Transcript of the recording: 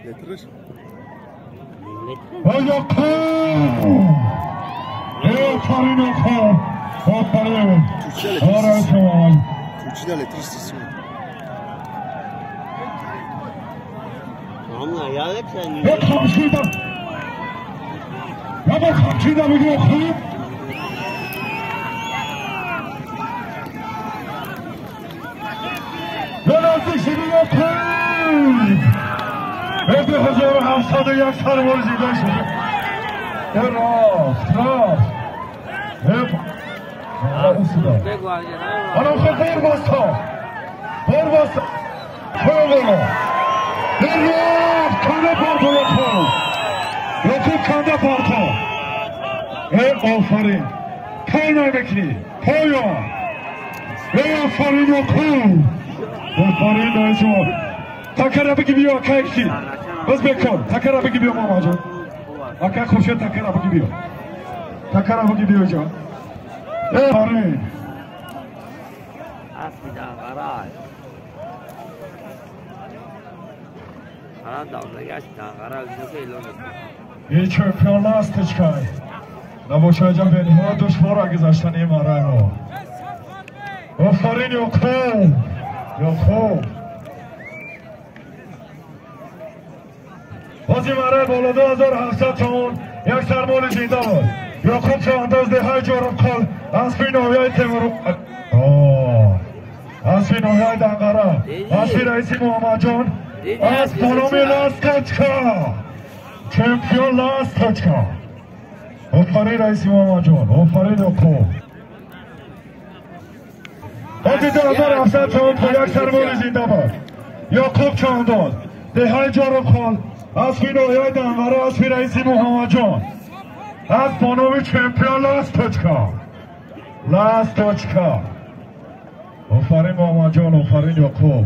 Getirir. Türkçe'de elektrisizsin. Ama ya hep sen Hep komşuyla. Ya bak komşuyla bir yok. Yöneldik şimdi yok. Hep 1701 سال ورزیده شده. راست hep حالا خب بار باستا کوگو کنده پارتو یکو کنده پارتو آفرین پای نمیکنی پایان آفرین یکو آفرین دایشو تکره بگی بیا کهشی بس بکن تکره بگی بیا ماما جان اکه خوشه تکره بگی بیا تکره بگی بیا جان آفرین Aslında karar. Karar dalga geçti. Karar bize این چمپیون لاستش کن نباشه جا بینی ها دشوار گذاشتن این مره ها آفرین یاکوب بازی مره بالا 2700 تومن یک سرمال جیده بود یاکوب چه اندازده های جارم کل اسبی نویای تیمورو اسبی نویای دنگره اسبی رئیسی محمد جان از بانامی لاستچکا چمپیون لاستچکا آفرین رئیسی محمد جان آفرین یاکوب بازی 2700 تومن پول یک سرمال جیده بود یاکوب چه انداز ده های جارم کل اسبی نویای دنگره اسبی رئیسی محمد جان از بانامی چمپیون لاستچکا آفرین محمد جان آفرین یاکوب